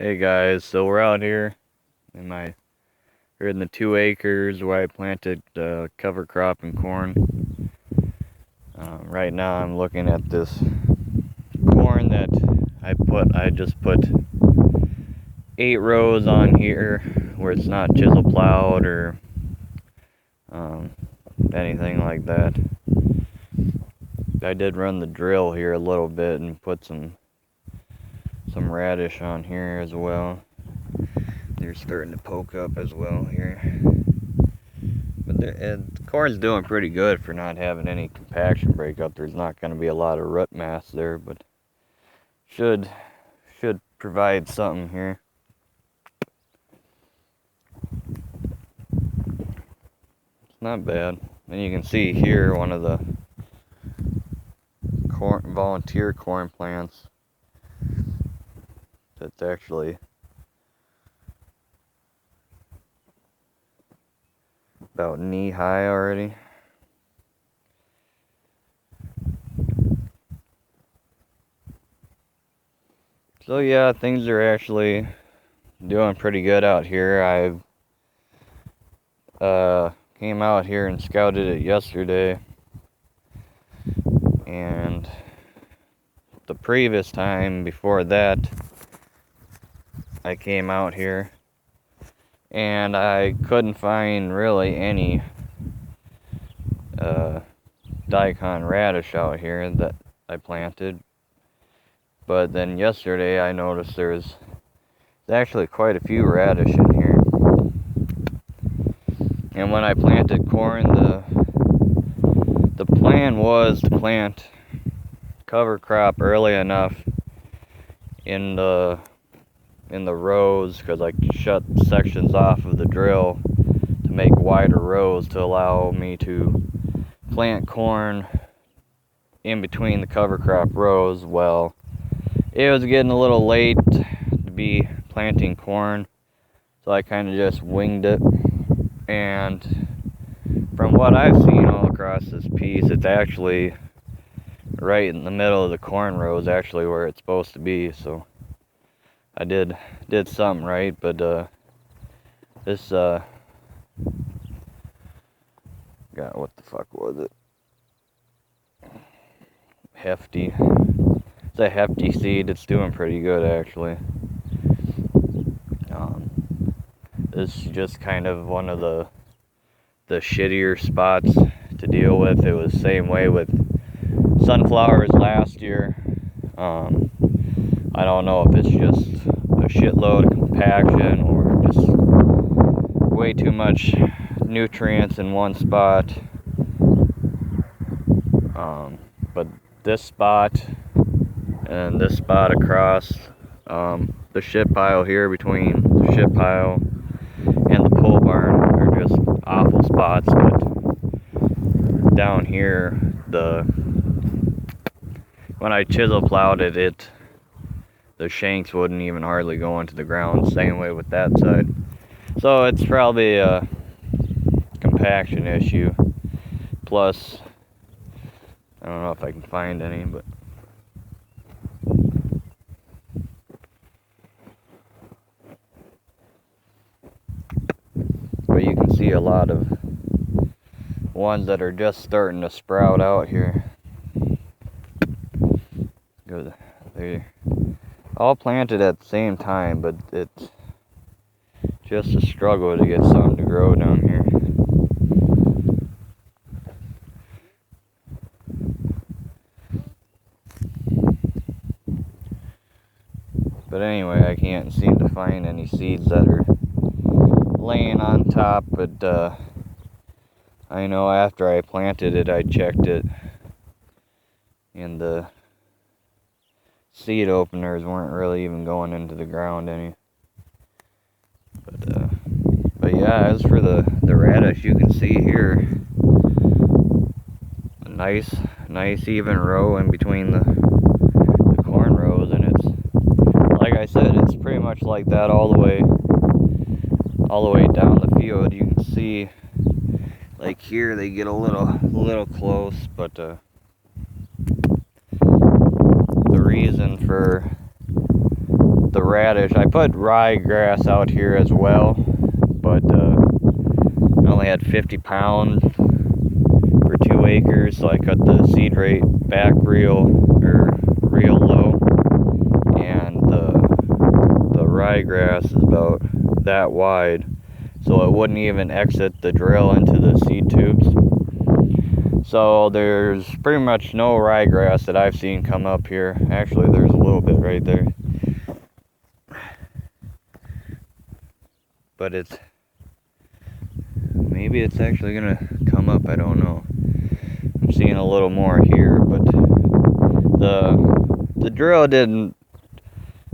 Hey guys, so we're out here we're in the 2 acres where I planted cover crop and corn. Right now I'm looking at this corn that I just put 8 rows on here where it's not chisel plowed or um, anything like that. I did run the drill here a little bit and put some radish on here as well. They're starting to poke up as well here. But the corn's doing pretty good for not having any compaction breakup. There's not going to be a lot of root mass there, but should provide something here. It's not bad. And you can see here one of the volunteer corn plants that's actually about knee high already. So yeah, things are actually doing pretty good out here. I came out here and scouted it yesterday, and the previous time before that I came out here and I couldn't find really any daikon radish out here that I planted. But then yesterday I noticed there's actually quite a few radish in here. And when I planted corn, the plan was to plant cover crop early enough in the rows, because I shut sections off of the drill to make wider rows to allow me to plant corn in between the cover crop rows. Well, it was getting a little late to be planting corn, so I kind of just winged it. And from what I've seen all across this piece, it's actually right in the middle of the corn rows, actually where it's supposed to be. So I did something right. But this got, what the fuck was it? Hefty. It's a hefty seed. It's doing pretty good actually. This is just kind of one of the shittier spots to deal with. It was the same way with sunflowers last year. I don't know if it's just a shitload of compaction or just way too much nutrients in one spot. But this spot and this spot across the shit pile here, between the shit pile and the pole barn, are just awful spots. But down here, when I chisel plowed it, the shanks wouldn't even hardly go into the ground. Same way with that side. So it's probably a compaction issue. Plus, I don't know if I can find any, but you can see a lot of ones that are just starting to sprout out here. They're all planted at the same time, but it's just a struggle to get something to grow down here. But anyway, I can't seem to find any seeds that are laying on top. But I know after I planted it, I checked it, and the seed openers weren't really even going into the ground any. But yeah, as for the radish, you can see here a nice even row in between the corn rows, and it's, like I said, it's pretty much like that all the way down the field. You can see, like here, they get a little close, but the reason for the radish. I put ryegrass out here as well, but I only had 50 pounds for 2 acres, so I cut the seed rate back real low, and the ryegrass is about that wide, so it wouldn't even exit the drill into the seed tubes. So there's pretty much no ryegrass that I've seen come up here. Actually, there's a little bit right there, but maybe it's actually gonna come up, I don't know. I'm seeing a little more here, but the drill didn't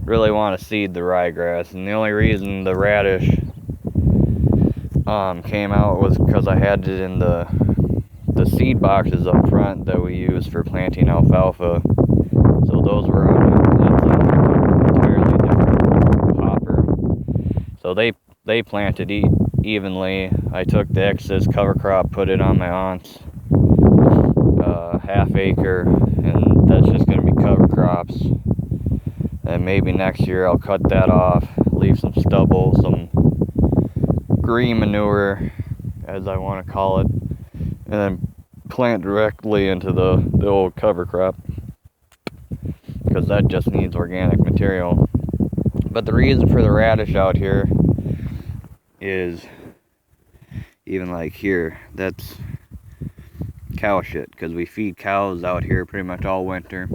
really want to seed the ryegrass, and the only reason the radish came out was because I had it in the seed boxes up front that we use for planting alfalfa. So those were on an entirely different hopper. So they planted evenly. I took the excess cover crop, put it on my aunt's half acre, and that's just going to be cover crops. And maybe next year I'll cut that off, leave some stubble, some green manure, as I want to call it, and then plant directly into the old cover crop, because that just needs organic material. But the reason for the radish out here is, even like here, that's cow shit, because we feed cows out here pretty much all winter.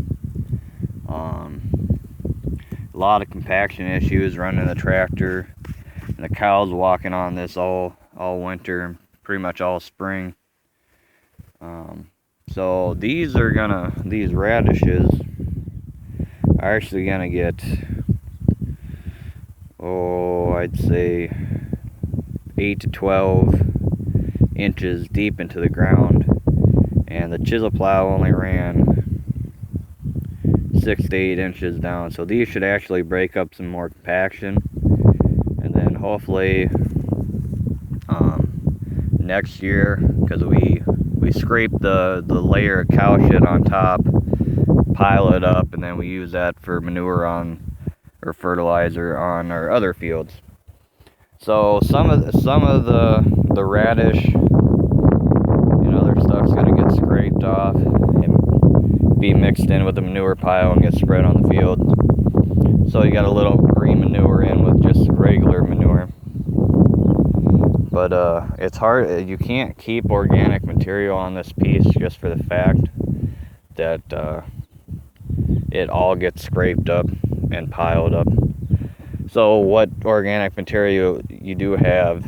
A lot of compaction issues running the tractor, and the cows walking on this all winter and pretty much all spring. So these radishes are actually gonna get, I'd say 8 to 12 inches deep into the ground, and the chisel plow only ran 6 to 8 inches down. So these should actually break up some more compaction, and then hopefully next year, because we scrape the layer of cow shit on top, pile it up, and then we use that for manure or fertilizer on our other fields. So some of the radish and other stuff's gonna get scraped off and be mixed in with the manure pile and get spread on the field. So you got a little green manure in with just regular manure. But it's hard. You can't keep organic material on this piece just for the fact that it all gets scraped up and piled up. So what organic material you do have,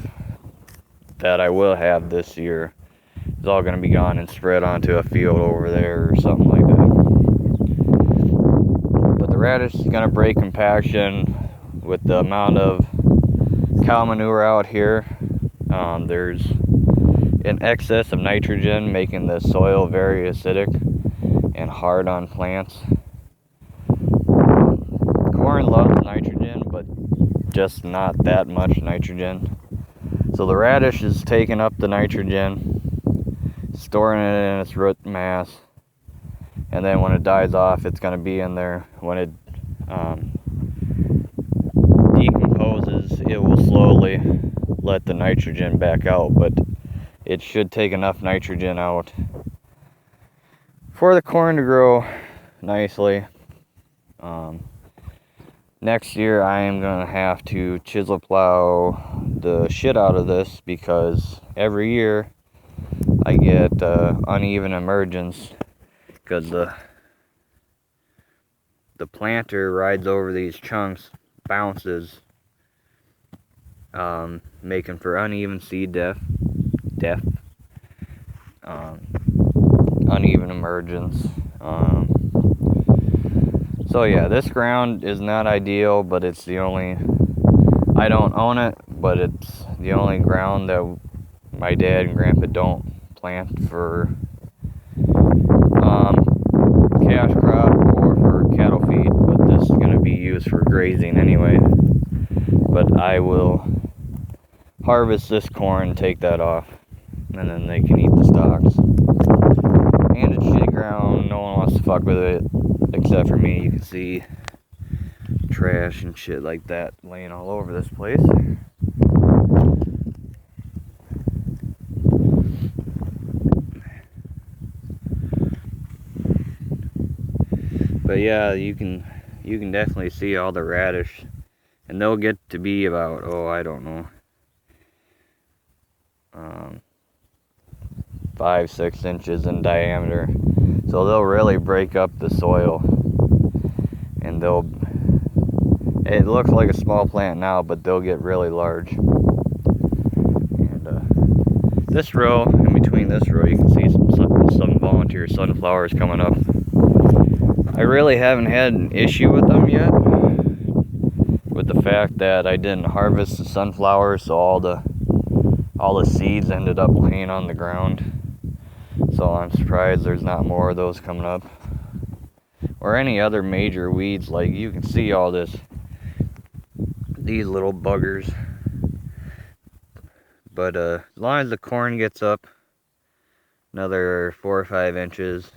that I will have this year, is all going to be gone and spread onto a field over there or something like that. But the radish is going to break compaction with the amount of cow manure out here. There's an excess of nitrogen, making the soil very acidic and hard on plants. Corn loves nitrogen, but just not that much nitrogen. So the radish is taking up the nitrogen, storing it in its root mass, and then when it dies off, it's going to be in there. When it decomposes, it will slowly let the nitrogen back out, but it should take enough nitrogen out for the corn to grow nicely. Next year I am going to have to chisel plow the shit out of this, because every year I get uneven emergence, because the planter rides over these chunks, bounces, making for uneven seed depth, uneven emergence. So yeah, this ground is not ideal, but it's the only, I don't own it, but it's the only ground that my dad and grandpa don't plant for cash crop or for cattle feed, but this is going to be used for grazing anyway. But I will harvest this corn, take that off, and then they can eat the stalks. And it's shitty ground, no one wants to fuck with it except for me. You can see trash and shit like that laying all over this place. But yeah, you can definitely see all the radish, and they'll get to be about, oh, I don't know, 5-6 inches in diameter. So they'll really break up the soil, and it looks like a small plant now, but they'll get really large. And this row, in between this row, you can see some volunteer sunflowers coming up. I really haven't had an issue with them yet, with the fact that I didn't harvest the sunflowers, so all the seeds ended up laying on the ground. So I'm surprised there's not more of those coming up, or any other major weeds. Like, you can see all these little buggers. But as long as the corn gets up another 4 or 5 inches,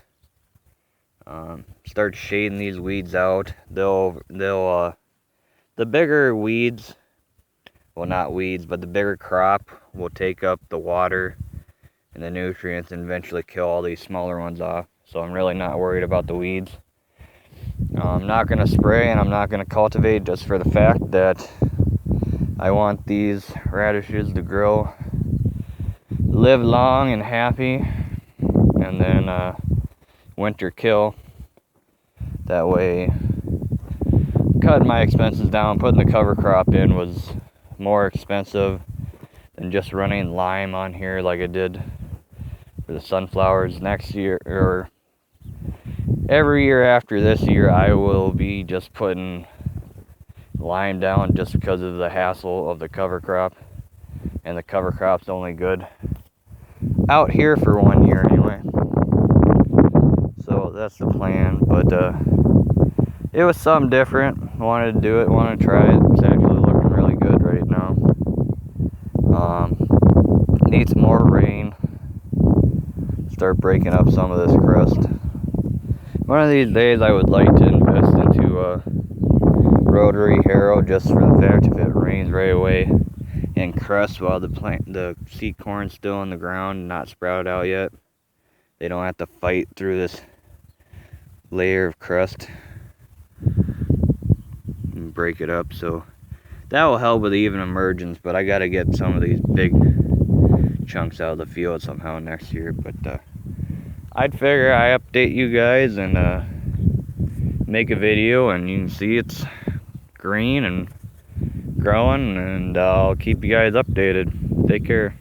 start shading these weeds out, the bigger weeds, well, not weeds, but the bigger crop will take up the water and the nutrients and eventually kill all these smaller ones off. So I'm really not worried about the weeds. I'm not going to spray, and I'm not going to cultivate, just for the fact that I want these radishes to grow, live long and happy, and then winter kill. That way, cutting my expenses down, putting the cover crop in was more expensive than just running lime on here like I did for the sunflowers. Next year, or every year after this year, I will be just putting lime down, just because of the hassle of the cover crop. And the cover crop's only good out here for 1 year anyway. So that's the plan. But it was something different. Wanted to do it, wanted to try it. It's actually looking really good right now. Needs more rain. Start breaking up some of this crust. One of these days I would like to invest into a rotary harrow, just for the fact if it rains right away and crust while the seed corn's still in the ground, not sprouted out yet, they don't have to fight through this layer of crust and break it up. So that will help with even emergence, but I gotta get some of these big chunks out of the field somehow next year. But I'd figure I update you guys and make a video, and you can see it's green and growing, and I'll keep you guys updated. Take care.